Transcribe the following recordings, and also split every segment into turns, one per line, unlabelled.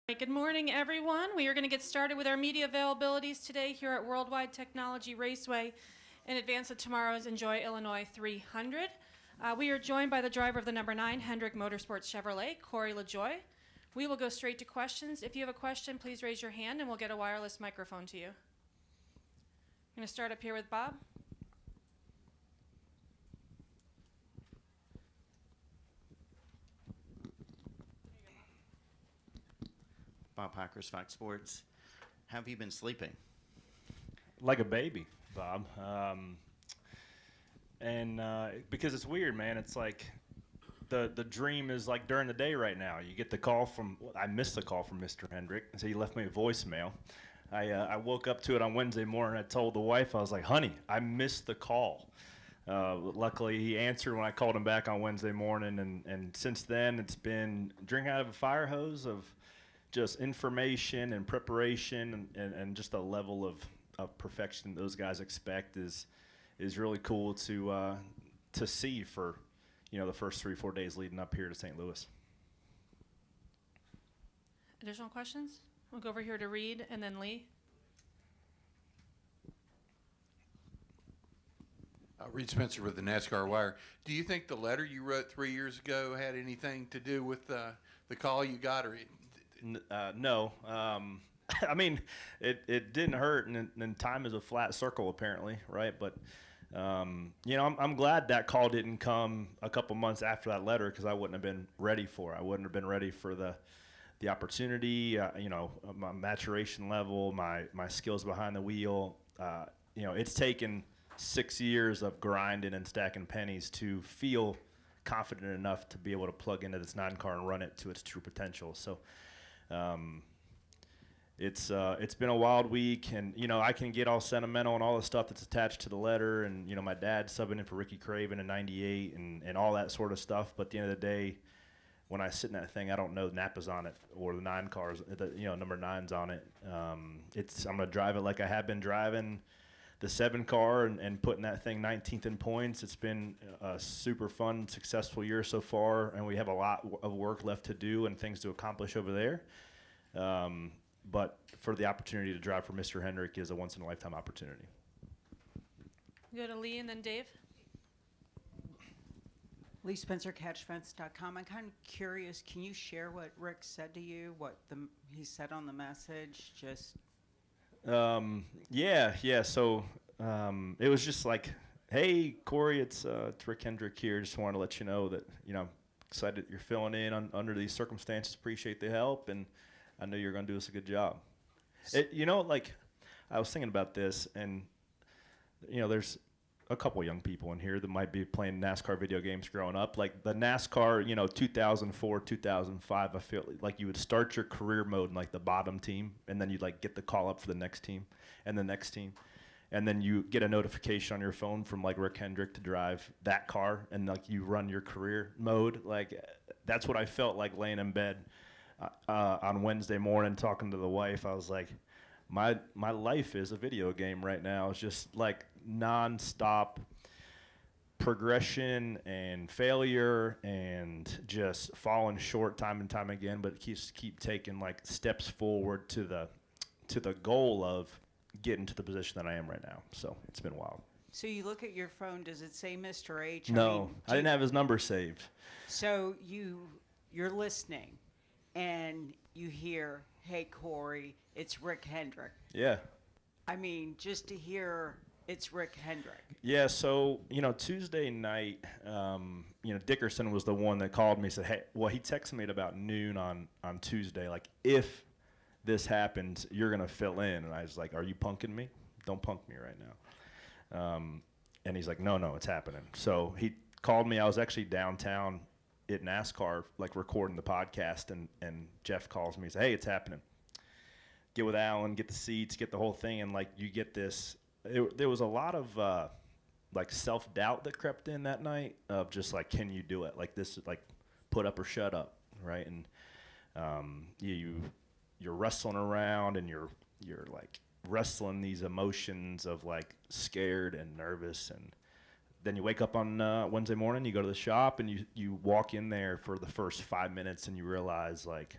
Good morning, everyone. We are going to get started with our media availabilities today here at Worldwide Technology Raceway in advance of tomorrow's Enjoy Illinois 300. We are joined by the driver of the number 9 Hendrick Motorsports Chevrolet, Corey LaJoie. We will go straight to questions. If you have a question, please raise your hand and we'll get a wireless microphone to you. I'm going to start up here with Bob.
Bob Hackers, Fox Sports. How have you been sleeping?
Like a baby, Bob. Because it's weird, man. It's like the dream is like during the day right now. You get the call from, I missed the call from Mr. Hendrick, so he left me a voicemail. I woke up to it on Wednesday morning. I told the wife, I was like, honey, I missed the call. Luckily, he answered when I called him back on Wednesday morning, and since then it's been drinking out of a fire hose of just information and preparation and just a level of perfection those guys expect is really cool to see for the first 3-4 days leading up here to St. Louis.
Additional questions? We'll go over here to Reed and then Lee.
Reed Spencer with the NASCAR Wire. Do you think the letter you wrote 3 years ago had anything to do with the call you got, or?
No. I mean, it didn't hurt, and time is a flat circle apparently, right? But I'm glad that call didn't come a couple months after that letter because I wouldn't have been ready for it. I wouldn't have been ready for the opportunity. My maturation level, my skills behind the wheel. It's taken 6 years of grinding and stacking pennies to feel confident enough to be able to plug into this 9 car and run it to its true potential. So. It's been a wild week, and I can get all sentimental and all the stuff that's attached to the letter, and my dad subbing in for Ricky Craven in '98 and all that sort of stuff. But at the end of the day, when I sit in that thing, I don't know Napa's on it or the 9 cars, number 9's on it. I'm gonna drive it like I have been driving the 7 car and putting that thing 19th in points. It's been a super fun, successful year so far, and we have a lot of work left to do and things to accomplish over there. But for the opportunity to drive for Mr. Hendrick is a once-in-a-lifetime opportunity.
Go to Lee and then Dave.
Lee Spencer, CatchFence.com. I'm kind of curious, can you share what Rick said to you, what he said on the message?
Yeah. So it was just like, hey, Corey, it's Rick Hendrick here. Just wanted to let you know that, excited you're filling in under these circumstances. Appreciate the help, and I know you're going to do us a good job. I was thinking about this, and, there's a couple young people in here that might be playing NASCAR video games growing up. Like the NASCAR, 2004, 2005, I feel like you would start your career mode in like the bottom team, and then you'd like get the call up for the next team and the next team. And then you get a notification on your phone from like Rick Hendrick to drive that car, and like you run your career mode. Like that's what I felt like laying in bed on Wednesday morning talking to the wife. I was like, my life is a video game right now. It's just like nonstop progression and failure and just falling short time and time again, but keep taking like steps forward to the goal of getting to the position that I am right now. So it's been wild.
So you look at your phone, does it say Mr. H?
No, I didn't have his number saved.
So you're listening and you hear, hey, Corey, it's Rick Hendrick.
Yeah.
I mean, just to hear it's Rick Hendrick.
Yeah, so, Tuesday night, Dickerson was the one that called me and said, hey, well, he texted me at about noon on Tuesday, like, if this happens, you're going to fill in. And I was like, are you punking me? Don't punk me right now. And he's like, no, it's happening. So he called me. I was actually downtown at NASCAR, like, recording the podcast, and Jeff calls me and says, hey, it's happening. Get with Alan, get the seats, get the whole thing, and, like, you get this. There was a lot of, like, self-doubt that crept in that night of just, like, can you do it? Like, this is, like, put up or shut up, right? And you're wrestling around, and you're like, wrestling these emotions of, like, scared and nervous. And then you wake up on Wednesday morning, you go to the shop, and you walk in there for the first 5 minutes, and you realize, like,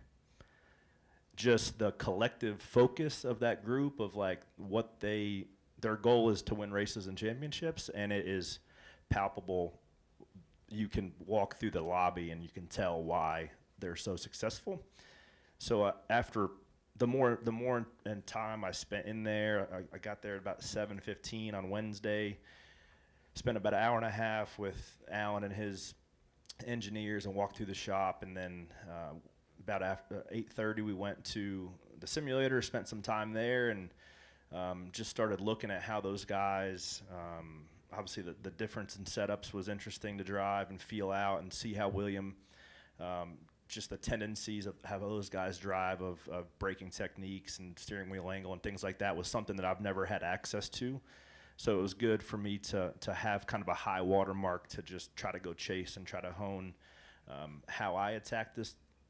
just the collective focus of that group of like what their goal is to win races and championships, and it is palpable. You can walk through the lobby and you can tell why they're so successful. So after the more in time I spent in there, I got there at about 7:15 on Wednesday. Spent about an hour and a half with Alan and his engineers and walked through the shop, and then about after 8:30 we went to the simulator, spent some time there, and just started looking at how those guys, obviously the difference in setups was interesting to drive and feel out and see how William, just the tendencies of how those guys drive of braking techniques and steering wheel angle and things like that was something that I've never had access to. So it was good for me to have kind of a high watermark to just try to go chase and try to hone how I attacked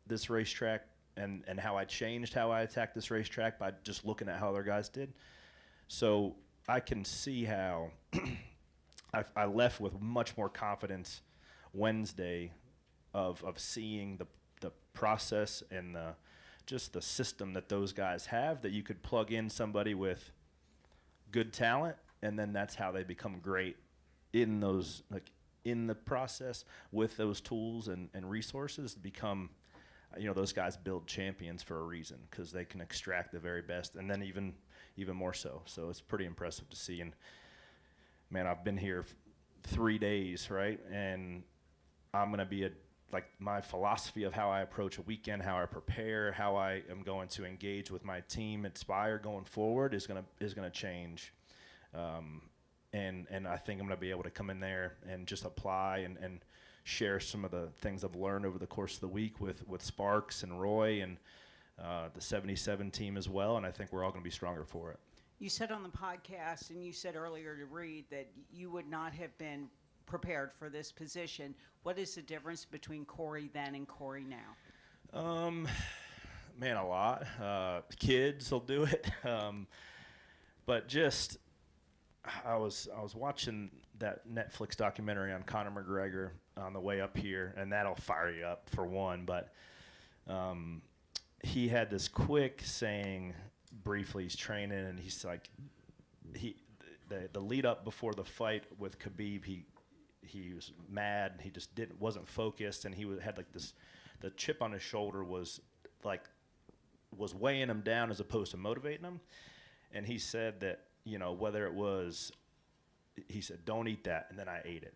this racetrack and how I changed how I attacked this racetrack by just looking at how other guys did. So I can see how I left with much more confidence Wednesday of seeing the process and just the system that those guys have, that you could plug in somebody with good talent, and then that's how they become great in those, like in the process with those tools and resources, become, those guys build champions for a reason, because they can extract the very best, and then even more so. So it's pretty impressive to see. And man, I've been here 3 days, right? And I'm going to be my philosophy of how I approach a weekend, how I prepare, how I am going to engage with my team at Spire going forward is gonna change. And I think I'm going to be able to come in there and just apply and share some of the things I've learned over the course of the week with Sparks and Roy and the 77 team as well, and I think we're all going to be stronger for it.
You said on the podcast, and you said earlier to Reed, that you would not have been prepared for this position. What is the difference between Corey then and Corey now?
Man, a lot. Kids will do it. But just, I was watching that Netflix documentary on Conor McGregor on the way up here, and that'll fire you up for one. But he had this quick saying briefly. He's training, and he's like, the lead up before the fight with Khabib, he was mad. He just wasn't focused, and he had like this. The chip on his shoulder was weighing him down as opposed to motivating him. And he said that, whether it was, he said, don't eat that, and then I ate it.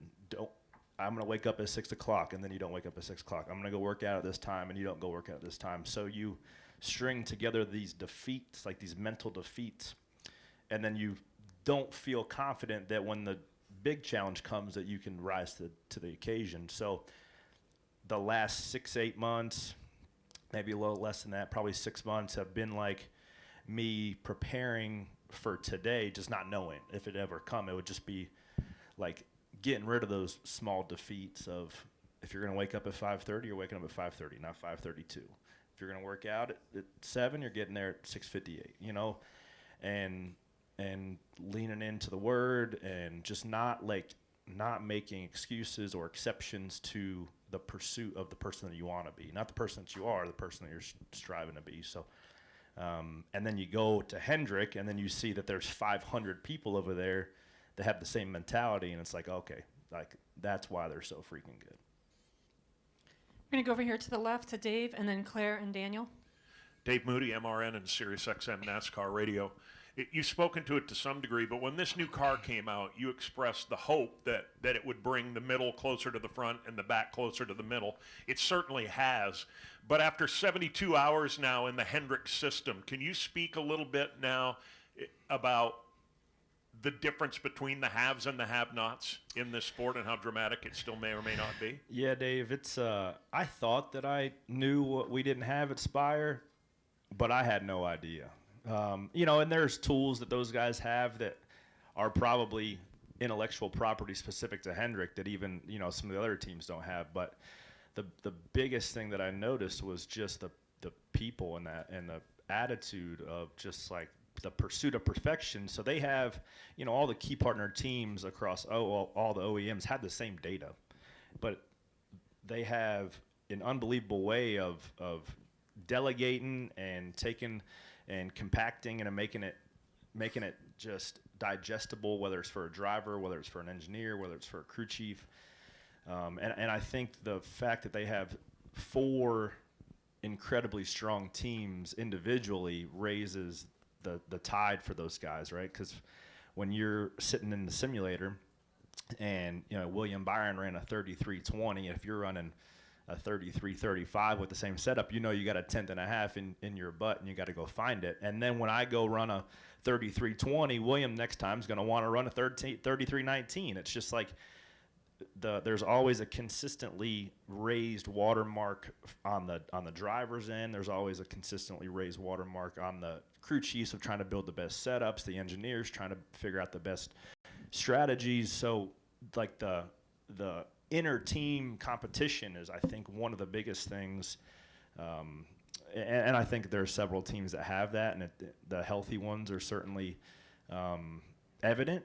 I'm going to wake up at 6 o'clock, and then you don't wake up at 6 o'clock. I'm going to go work out at this time, and you don't go work out at this time. So you string together these defeats, like these mental defeats, and then you don't feel confident that when the big challenge comes that you can rise to the occasion. So the last 6-8 months, maybe a little less than that, probably 6 months, have been like me preparing for today, just not knowing if it ever come. It would just be like getting rid of those small defeats of, if you're going to wake up at 5:30, you're waking up at 5:30, not 5:32. If you're going to work out at 7, you're getting there at 6:58, and leaning into the word, and just not making excuses or exceptions to the pursuit of the person that you want to be, not the person that you are, the person that you're striving to be. So, and then you go to Hendrick, and then you see that there's 500 people over there that have the same mentality, and it's like, okay, like that's why they're so freaking good.
We're going to go over here to the left to Dave, and then Claire and Daniel.
Dave Moody, MRN and SiriusXM NASCAR Radio. You've spoken to it to some degree, but when this new car came out, you expressed the hope that it would bring the middle closer to the front and the back closer to the middle. It certainly has. But after 72 hours now in the Hendrick system, can you speak a little bit now about the difference between the haves and the have-nots in this sport and how dramatic it still may or may not be?
Yeah, Dave, it's I thought that I knew what we didn't have at Spire, but I had no idea. And there's tools that those guys have that are probably intellectual property specific to Hendrick that even, some of the other teams don't have. But the biggest thing that I noticed was just the people and the attitude of just like the pursuit of perfection. So they have, all the key partner teams across all the OEMs had the same data, but they have an unbelievable way of delegating and taking and compacting and making it just digestible, whether it's for a driver, whether it's for an engineer, whether it's for a crew chief. And I think the fact that they have 4 incredibly strong teams individually raises the tide for those guys, right? Because when you're sitting in the simulator and, William Byron ran a 33.20, if you're running a 33.35 with the same setup, you got a 10th and a half in your butt, and you got to go find it. And then when I go run a 33.20, William next time is going to want to run a 33.19. It's just like there's always a consistently raised watermark on the driver's end. There's always a consistently raised watermark on the crew chiefs of trying to build the best setups, the engineers trying to figure out the best strategies. So like the inner team competition is, I think, one of the biggest things. And I think there are several teams that have that, and the healthy ones are certainly evident.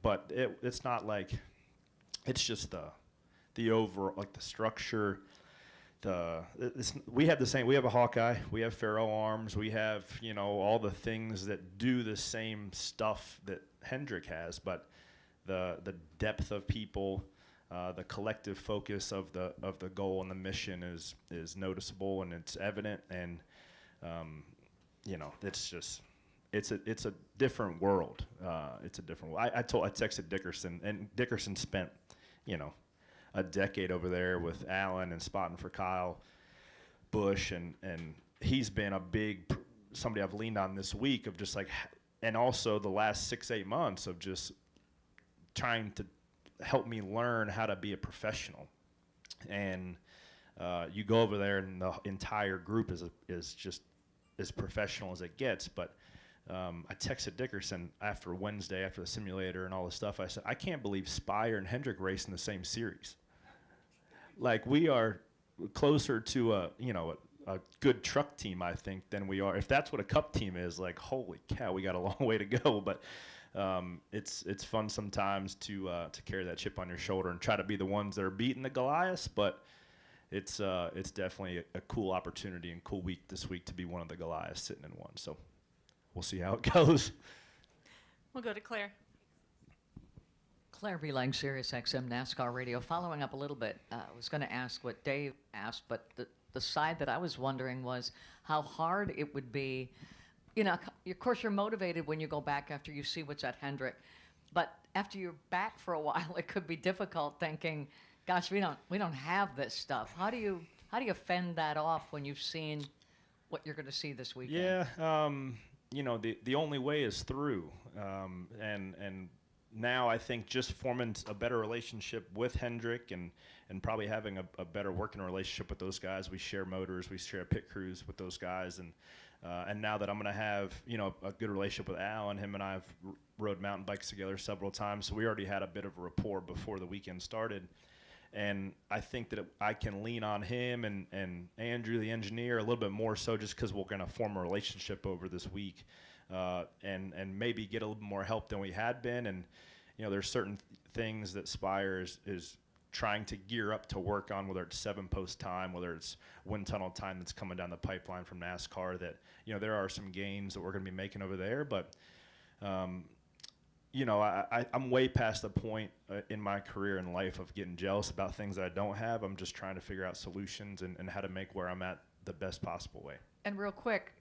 But it's not like it's just the overall, like the structure. We have the same. We have a Hawkeye. We have Ferro arms. We have all the things that do the same stuff that Hendrick has, but the depth of people. The collective focus of the goal and the mission is noticeable, and it's evident, and it's a different world. It's a different world. I texted Dickerson, and Dickerson spent a decade over there with Allen and spotting for Kyle Busch, and he's been a big somebody I've leaned on this week of just like, and also the last 6-8 months of just trying to help me learn how to be a professional. And you go over there and the entire group is just as professional as it gets. But I texted Dickerson after Wednesday, after the simulator and all this stuff. I said, I can't believe Spire and Hendrick race in the same series. Like, we are closer to a good truck team, I think, than we are. If that's what a cup team is, like, holy cow, we got a long way to go. But it's fun sometimes to carry that chip on your shoulder and try to be the ones that are beating the Goliaths, but it's definitely a cool opportunity and cool week this week to be one of the Goliaths sitting in one. So we'll see how it goes.
We'll go to Claire.
Claire B. Lang, Sirius XM NASCAR Radio. Following up a little bit, I was going to ask what Dave asked, but the side that I was wondering was how hard it would be. Of course, you're motivated when you go back after you see what's at Hendrick, but after you're back for a while, it could be difficult thinking, "Gosh, we don't have this stuff." How do you fend that off when you've seen what you're going to see this weekend?
Yeah, the only way is through, and now I think just forming a better relationship with Hendrick and probably having a better working relationship with those guys. We share motors, we share pit crews with those guys, and now that I'm going to have a good relationship with Alan, him and I have rode mountain bikes together several times, so we already had a bit of a rapport before the weekend started. And I think that I can lean on him and Andrew, the engineer, a little bit more so just because we're going to form a relationship over this week and maybe get a little more help than we had been. And, there's certain things that Spire is trying to gear up to work on, whether it's 7-post time, whether it's wind tunnel time that's coming down the pipeline from NASCAR, that, there are some gains that we're going to be making over there. But, I'm way past the point in my career and life of getting jealous about things that I don't have. I'm just trying to figure out solutions and how to make where I'm at the best possible way.
And real quick,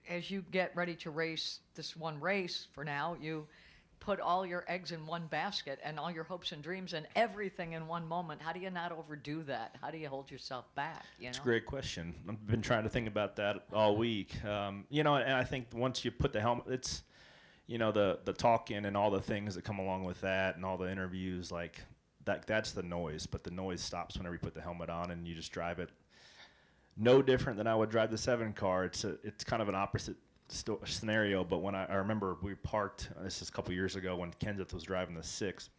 as you get ready to race this one race for now, you put all your eggs in one basket and all your hopes and dreams and everything in one moment. How do you not overdo that? How do you hold yourself back?
It's a great question. I've been trying to think about that all week. And I think once you put the helmet, it's, the talking and all the things that come along with that and all the interviews, like that's the noise. But the noise stops whenever you put the helmet on and you just drive it. No different than I would drive the 7 car. It's kind of an opposite scenario, but when I remember we parked, this is a couple years ago when Kenseth was driving the 6,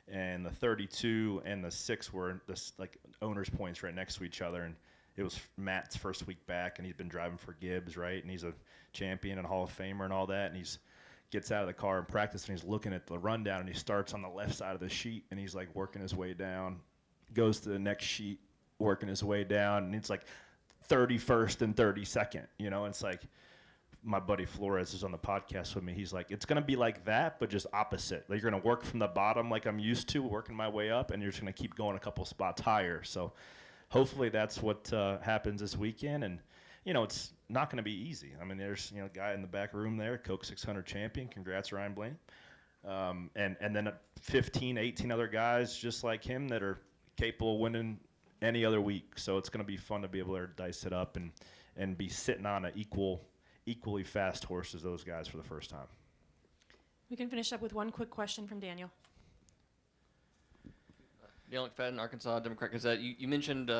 and the 32 and the 6 were this like owners points right next to each other, and it was Matt's first week back, and he'd been driving for Gibbs, right, and he's a champion and Hall of Famer and all that, and he's gets out of the car in practice and he's looking at the rundown, and he starts on the left side of the sheet and he's like working his way down, goes to the next sheet, working his way down, and it's like 31st and 32nd. You know, it's like my buddy Flores is on the podcast with me. He's like, it's going to be like that, but just opposite. Like, you're going to work from the bottom like I'm used to, working my way up, and you're just going to keep going a couple spots higher. So hopefully that's what happens this weekend. And, you know, it's not going to be easy. I mean, there's, you know, a guy in the back room there, Coke 600 champion. Congrats, Ryan Blaney. And then 15, 18 other guys just like him that are capable of winning any other week. So it's going to be fun to be able to dice it up and be sitting on an equally fast horse as those guys for the first time.
We can finish up with one quick question from Daniel.
Daniel McFadden, Arkansas Democrat Gazette. You mentioned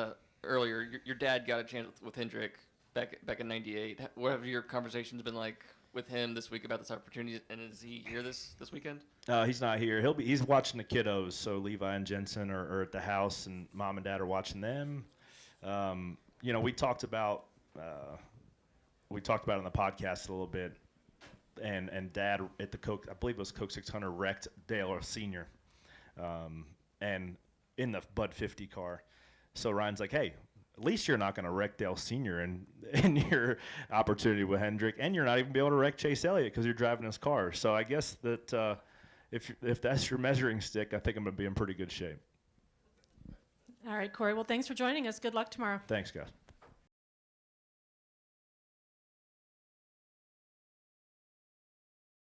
earlier your dad got a chance with Hendrick back in '98. What have your conversations been like with him this week about this opportunity? And is he here this weekend?
He's not here. He's watching the kiddos. So Levi and Jensen are at the house, and mom and dad are watching them. You know, we talked about it on the podcast a little bit, and Dad at the Coke, I believe it was Coke 600, wrecked Dale Sr. And in the Bud 50 car. So Ryan's like, hey, at least you're not going to wreck Dale Sr. in your opportunity with Hendrick, and you're not even be able to wreck Chase Elliott because you're driving his car. So I guess that if that's your measuring stick, I think I'm going to be in pretty good shape.
All right, Corey. Well, thanks for joining us. Good luck tomorrow.
Thanks, guys.